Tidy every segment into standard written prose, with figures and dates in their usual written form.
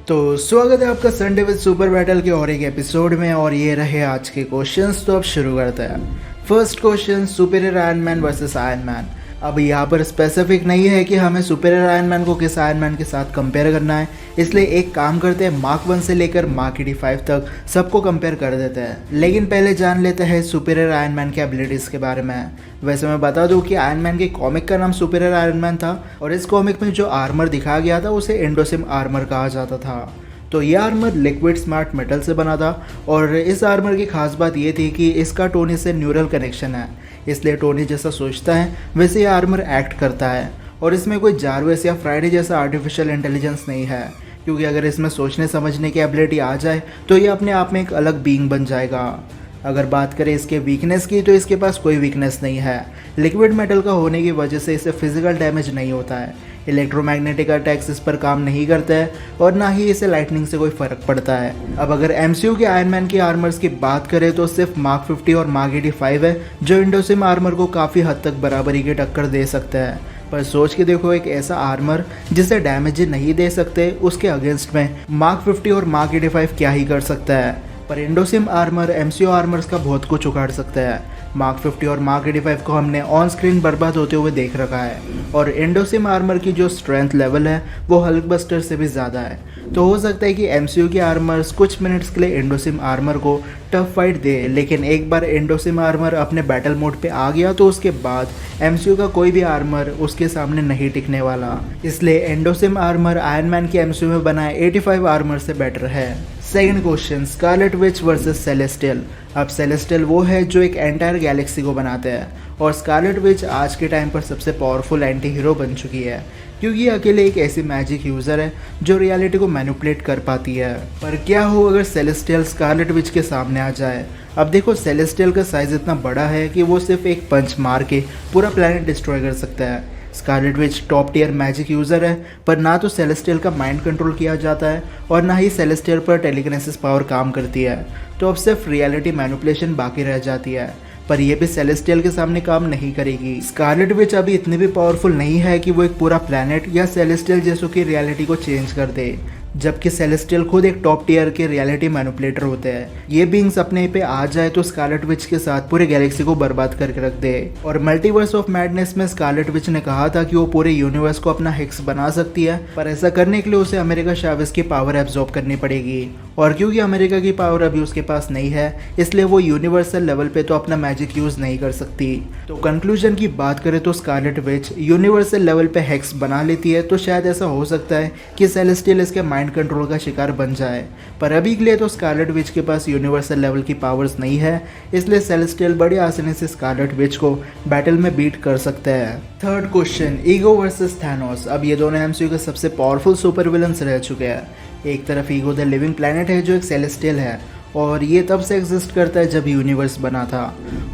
तो स्वागत है आपका संडे विद सुपर बैटल के और एक एपिसोड में। और ये रहे आज के क्वेश्चंस, तो अब शुरू करते हैं। First question, superior iron man versus iron man. अब यहाँ पर स्पेसिफिक नहीं है कि हमें सुपीरियर आयरन मैन को किस आयरन मैन के साथ कंपेयर करना है, इसलिए एक काम करते हैं, मार्क 1 से लेकर मार्क 85 तक सबको कंपेयर कर देते हैं। लेकिन पहले जान लेते हैं सुपीरियर आयरन मैन की एबिलिटीज़ के बारे में। वैसे मैं बता दूं कि आयरन मैन के कॉमिक का नाम सुपीरियर आयरन मैन था और इस कॉमिक में जो आर्मर दिखाया गया था उसे एंडोसिम आर्मर कहा जाता था। तो ये आर्मर लिक्विड स्मार्ट मेटल से बना था और इस आर्मर की खास बात ये थी कि इसका टोनी से न्यूरल कनेक्शन है, इसलिए टोनी जैसा सोचता है वैसे ये आर्मर एक्ट करता है। और इसमें कोई जारवेस या फ्राइडे जैसा आर्टिफिशियल इंटेलिजेंस नहीं है, क्योंकि अगर इसमें सोचने समझने की एबिलिटी आ जाए तो ये अपने आप में एक अलग बीइंग बन जाएगा। अगर बात करें इसके वीकनेस की, तो इसके पास कोई वीकनेस नहीं है। लिक्विड मेटल का होने की वजह से इसे फिजिकल डैमेज नहीं होता है, इलेक्ट्रोमैग्नेटिक अटैक्स इस पर काम नहीं करते हैं और ना ही इसे लाइटनिंग से कोई फ़र्क पड़ता है। अब अगर एमसीयू के आयरन मैन की आर्मर्स की बात करें तो सिर्फ मार्क 50 और मार्क 85 है जो एंडोसिम आर्मर को काफ़ी हद तक बराबरी की टक्कर दे सकते हैं। पर सोच के देखो, एक ऐसा आर्मर जिसे डैमेज नहीं दे सकते, उसके अगेंस्ट में मार्क 50 और मार्क 85 क्या ही कर सकता है। पर एंडोसिम आर्मर एमसीयू आर्मर्स का बहुत कुछ उखाड़ सकता है। मार्क 50 और मार्क 85 को हमने ऑन स्क्रीन बर्बाद होते हुए देख रखा है और एंडोसिम आर्मर की जो स्ट्रेंथ लेवल है वो हल्क बस्टर से भी ज़्यादा है। तो हो सकता है कि एमसीयू के आर्मर्स कुछ मिनट्स के लिए एंडोसिम आर्मर को टफ फाइट दे, लेकिन एक बार एंडोसिम आर्मर अपने बैटल मोड पे आ गया तो उसके बाद एमसीयू का कोई भी आर्मर उसके सामने नहीं टिकने वाला। इसलिए एंडोसिम आर्मर आयरन मैन के एमसीयू में बनाए 85 आर्मर से बेटर है। Second question, Scarlet Witch versus celestial. अब सेलेस्टियल वो है जो एक एंटायर गैलेक्सी को बनाते हैं और स्कारलेट विच आज के टाइम पर सबसे पावरफुल एंटी हीरो बन चुकी है, क्योंकि ये अकेले एक ऐसी मैजिक यूज़र है जो रियलिटी को मैनिपुलेट कर पाती है। पर क्या हो अगर सेलेस्टियल स्कारलेट विच के सामने आ जाए। अब देखो, सेलेस्टियल का साइज़ इतना बड़ा है कि वो सिर्फ एक पंच मार के पूरा प्लैनेट डिस्ट्रॉय कर सकता है। Scarlet Witch top tier magic user है, पर ना तो सेलेस्टियल का माइंड कंट्रोल किया जाता है और ना ही सेलेस्टियल पर टेलीकिनेसिस पावर काम करती है। तो अब सिर्फ रियलिटी मैनिपुलेशन बाकी रह जाती है, पर यह भी सेलेस्टियल के सामने काम नहीं करेगी। स्कारलेट विच अभी इतनी भी पावरफुल नहीं है कि वो एक पूरा प्लैनेट या सेलेस्टियल जैसों की रियलिटी को चेंज कर दे, जबकि सेलेस्टियल खुद एक टॉप टियर के रियलिटी मैनिपुलेटर होते हैं। ये बीइंग्स अपने पे आ जाए तो स्कारलेट विच के साथ पूरे गैलेक्सी को बर्बाद करके रख दे। और मल्टीवर्स ऑफ मैडनेस में स्कारलेट विच ने कहा था कि वो पूरे यूनिवर्स को अपना हेक्स बना सकती है, पर ऐसा करने के लिए उसे अमेरिका चावेज़ की पावर एब्जॉर्ब करनी पड़ेगी। और क्योंकि अमेरिका की पावर अभी उसके पास नहीं है, इसलिए वो यूनिवर्सल लेवल पे तो अपना मैजिक यूज़ नहीं कर सकती। तो कंक्लूजन की बात करें तो स्कारलेट विच यूनिवर्सल लेवल पे हेक्स बना लेती है, तो शायद ऐसा हो सकता है कि सेलेस्टियल इसके माइंड कंट्रोल का शिकार बन जाए। पर अभी के लिए तो स्कारलेट विच के पास यूनिवर्सल लेवल की पावर्स नहीं है, इसलिए सेलेस्टियल बड़ी आसानी से स्कारलेट विच को बैटल में बीट कर सकते हैं। Third question, ego versus Thanos. अब ये दोनों एमसीयू के सबसे पावरफुल सुपर विलन्स रह चुके हैं। एक तरफ ईगो द लिविंग प्लैनेट है जो एक सेलेस्टियल है और ये तब से एग्जिस्ट करता है जब यूनिवर्स बना था,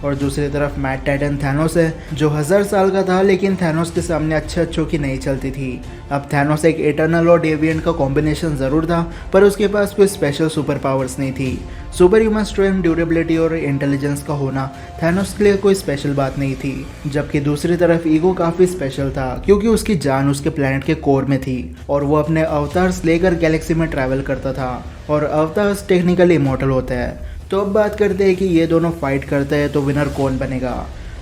और दूसरी तरफ मैड टाइटन थैनोस है जो 1000 साल का था, लेकिन थैनोस के सामने अच्छों की नहीं चलती थी। अब थैनोस एक इटर्नल और डेविएंट का कॉम्बिनेशन ज़रूर था, पर उसके पास कोई स्पेशल सुपर पावर्स नहीं थी। सुपर ह्यूमन स्ट्रेंथ, ड्यूरेबिलिटी और इंटेलिजेंस का होना थैनोस के लिए कोई स्पेशल बात नहीं थी, जबकि दूसरी तरफ ईगो काफ़ी स्पेशल था, क्योंकि उसकी जान उसके प्लैनेट के कोर में थी और वो अपने अवतार्स लेकर गैलेक्सी में ट्रैवल करता था और अवतार्स टेक्निकली इमॉर्टल होते हैं। तो अब बात करते हैं कि ये दोनों फाइट करते हैं तो विनर कौन बनेगा।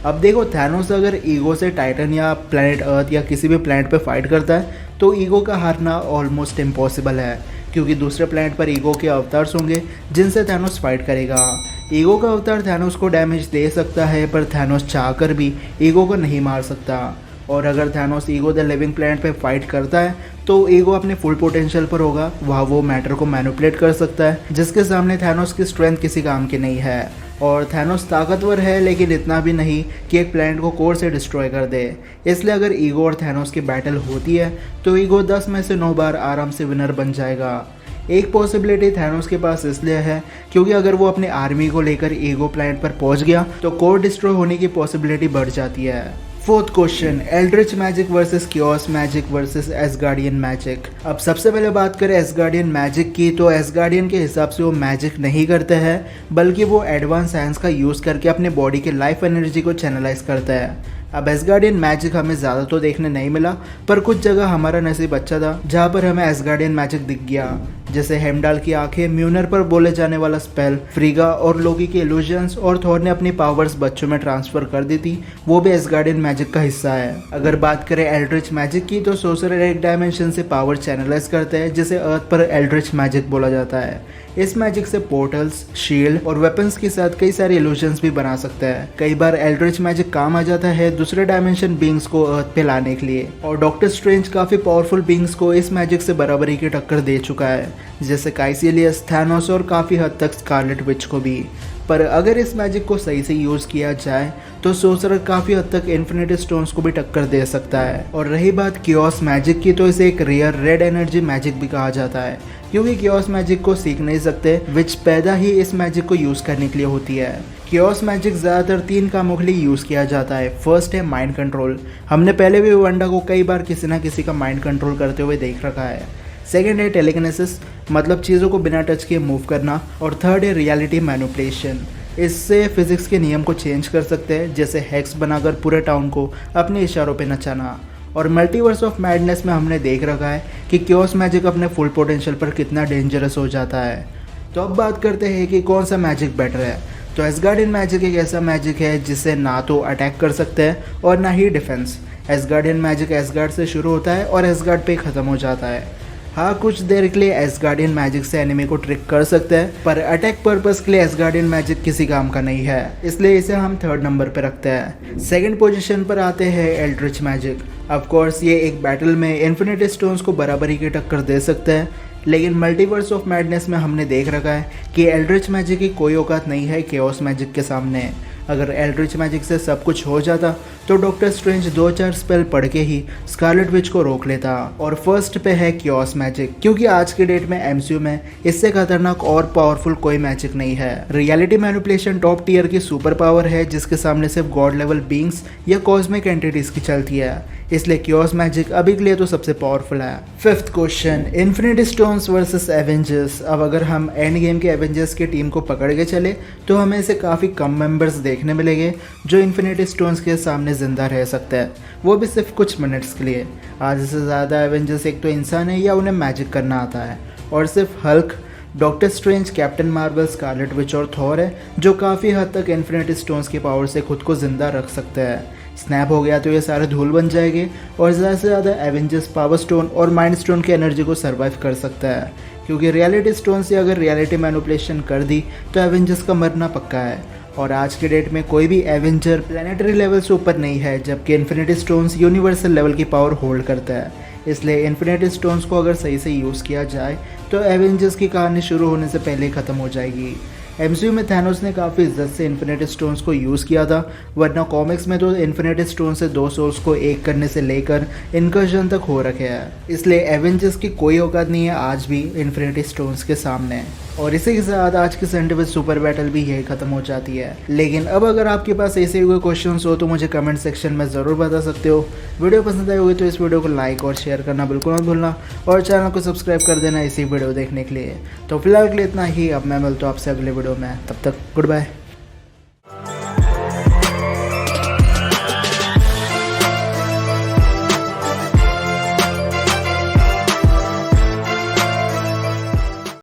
अब देखो, थैनोस अगर ईगो से टाइटन या प्लैनेट अर्थ या किसी भी प्लैनेट पे फाइट करता है तो ईगो का हारना ऑलमोस्ट इम्पॉसिबल है, क्योंकि दूसरे प्लैनेट पर ईगो के अवतार्स होंगे जिनसे थैनोस फाइट करेगा। ईगो का अवतार थैनोस को डैमेज दे सकता है, पर थैनोस चाहकर भी ईगो को नहीं मार सकता। और अगर Thanos ego the living planet पे फाइट करता है तो ईगो अपने फुल पोटेंशियल पर होगा, वहाँ वो मैटर को मैनिपुलेट कर सकता है, जिसके सामने थैनोस की स्ट्रेंथ किसी काम की नहीं है। और थैनोस ताकतवर है, लेकिन इतना भी नहीं कि एक प्लैनेट को कोर से डिस्ट्रॉय कर दे। इसलिए अगर ईगो और थैनोस की बैटल होती है तो ईगो 10 में से 9 बार आराम से विनर बन जाएगा। एक पॉसिबिलिटी थैनोस के पास इसलिए है क्योंकि अगर वो अपने आर्मी को लेकर ईगो प्लैनेट पर पहुंच गया तो कोर डिस्ट्रॉय होने की पॉसिबिलिटी बढ़ जाती है। Fourth question, Aldrich magic versus chaos magic versus Asgardian magic. अब सबसे पहले बात करें एसगार्डियन मैजिक की, तो एसगार्डियन के हिसाब से वो मैजिक नहीं करते हैं, बल्कि वो एडवांस साइंस का यूज़ करके अपने बॉडी के लाइफ एनर्जी को चैनलाइज करता है। अब एसगार्डियन मैजिक हमें ज़्यादा तो देखने नहीं मिला, पर कुछ जगह हमारा नसीब अच्छा था जहाँ पर हमें एसगार्डियन मैजिक दिख गया, जैसे हेमडाल की आंखें, म्यूनर पर बोले जाने वाला स्पेल, फ्रीगा और लोकी के इल्यूजन्स, और थॉर ने अपनी पावर्स बच्चों में ट्रांसफर कर दी थी, वो भी एसगार्डियन मैजिक का हिस्सा है। अगर बात करें एल्ड्रिच मैजिक की, तो सोर्सरर एक डायमेंशन से पावर चैनलाइज करते हैं, जिसे अर्थ पर एल्ड्रिच मैजिक बोला जाता है। इस मैजिक से पोर्टल्स, शील्ड और वेपन्स के साथ कई सारे इल्यूजन्स भी बना सकता है। कई बार एल्ड्रिच मैजिक काम आ जाता है दूसरे डायमेंशन बींग्स को अर्थ पे लाने के लिए, और डॉक्टर स्ट्रेंज काफी पावरफुल बींग्स को इस मैजिक से बराबरी की टक्कर दे चुका है, जैसे काइसिलियस, थैनोस और काफी हद तक स्कारलेट विच को भी। पर अगर इस मैजिक को सही से यूज किया जाए तो सोर्सरर काफी हद तक इन्फिनिटी स्टोन्स को भी टक्कर दे सकता है। और रही बात कियोस मैजिक की, तो इसे एक रेयर रेड एनर्जी मैजिक भी कहा जाता है, क्योंकि कियोस मैजिक को सीख नहीं सकते, विच पैदा ही इस मैजिक को यूज करने के लिए होती है। कियोस मैजिक ज्यादातर 3 कामों के लिए यूज किया जाता है। फर्स्ट है माइंड कंट्रोल, हमने पहले भी वंडा को कई बार किसी ना किसी का माइंड कंट्रोल करते हुए देख रखा है। सेकेंड है टेलीकिनेसिस, मतलब चीज़ों को बिना टच किए मूव करना। और थर्ड है रियलिटी मैनिपुलेशन, इससे फिजिक्स के नियम को चेंज कर सकते हैं, जैसे हेक्स बनाकर पूरे टाउन को अपने इशारों पे नचाना। और मल्टीवर्स ऑफ मैडनेस में हमने देख रखा है कि कियोस मैजिक अपने फुल पोटेंशियल पर कितना डेंजरस हो जाता है। तो अब बात करते हैं कि कौन सा मैजिक बेटर है। तो एसगार्डियन मैजिक एक ऐसा मैजिक है जिससे ना तो अटैक कर सकते हैं और ना ही डिफेंस। एसगार्डियन मैजिक एसगार्ड से शुरू होता है और एसगार्ड पे ख़त्म हो जाता है। हाँ, कुछ देर के लिए एसगार्डियन मैजिक से एनिमी को ट्रिक कर सकते हैं, पर अटैक पर्पस के लिए एसगार्डियन मैजिक किसी काम का नहीं है, इसलिए इसे हम 3rd नंबर पे रखते हैं। सेकंड पोजीशन पर आते हैं एल्ड्रिच मैजिक। ऑफ कोर्स ये एक बैटल में इन्फिनिटी स्टोन्स को बराबरी की टक्कर दे सकते हैं, लेकिन मल्टीवर्स ऑफ मैडनेस में हमने देख रखा है कि एल्ड्रिच मैजिक की कोई औकात नहीं है कियोस मैजिक के सामने। अगर एल्ड्रिच मैजिक से सब कुछ हो जाता तो डॉक्टर स्ट्रेंज 2-4 स्पेल पढ़ के ही स्कारलेट विच को रोक लेता। और फर्स्ट पे है कियोस मैजिक, क्योंकि आज के डेट में एमसीयू में इससे खतरनाक और पावरफुल कोई मैजिक नहीं है। रियलिटी मैनिपुलेशन टॉप टियर की सुपर पावर है, जिसके सामने सिर्फ गॉड लेवल बींग्स या कॉस्मिक एंटिटीज की चलती है, इसलिए कियोस मैजिक अभी के लिए तो सबसे पावरफुल है। 5th question, infinity stones versus Avengers. अब अगर हम एंड गेम के एवेंजर्स की टीम को पकड़ के चले तो हमें इसे काफ़ी कम मेंबर्स देखने मिलेंगे जो इन्फिनिटी स्टोन्स के सामने जिंदा रह सकते हैं, वो भी सिर्फ कुछ मिनट्स के लिए। आधे से ज़्यादा एवेंजर्स एक तो इंसान है या उन्हें मैजिक करना आता है, और सिर्फ Hulk, doctor strange, captain Marvel, Scarlet Witch और थॉर है जो काफ़ी हद तक इन्फिनिटी स्टोन्स की पावर से खुद को जिंदा रख सकते हैं। स्नैप हो गया तो ये सारे धूल बन जाएंगे, और ज़्यादा से ज़्यादा एवेंजर्स पावर स्टोन और माइंड स्टोन की एनर्जी को सर्वाइव कर सकता है, क्योंकि रियलिटी स्टोन से अगर रियलिटी मैनिपुलेशन कर दी तो एवेंजर्स का मरना पक्का है। और आज के डेट में कोई भी एवेंजर प्लानिटरी लेवल से ऊपर नहीं है, जबकि इन्फिनिटी स्टोन्स यूनिवर्सल लेवल की पावर होल्ड करता है। इसलिए इन्फिनिटी स्टोन्स को अगर सही से यूज़ किया जाए तो एवेंजर्स की कहानी शुरू होने से पहले ही ख़त्म हो जाएगी। एमसीयू में थैनोस ने काफ़ी इज्जत से इन्फिनिटी स्टोन्स को यूज़ किया था, वरना कॉमिक्स में तो इन्फिनिटी स्टोन से 2 सोल्स को एक करने से लेकर इनकर्जन तक हो रखे हैं। इसलिए एवेंजर्स की कोई औकात नहीं है आज भी इन्फिनिटी स्टोन्स के सामने। और इसी के साथ आज की संडे विद सुपर बैटल भी यही खत्म हो जाती है। लेकिन अब अगर आपके पास ऐसे कोई क्वेश्चंस हो तो मुझे कमेंट सेक्शन में ज़रूर बता सकते हो। वीडियो पसंद आई होगी तो इस वीडियो को लाइक और शेयर करना बिल्कुल मत भूलना, और चैनल को सब्सक्राइब कर देना इसी वीडियो देखने के लिए। तो फिलहाल के लिए इतना ही, अब मैं मिलता हूँ आपसे अगले वीडियो में, तब तक गुड बाय।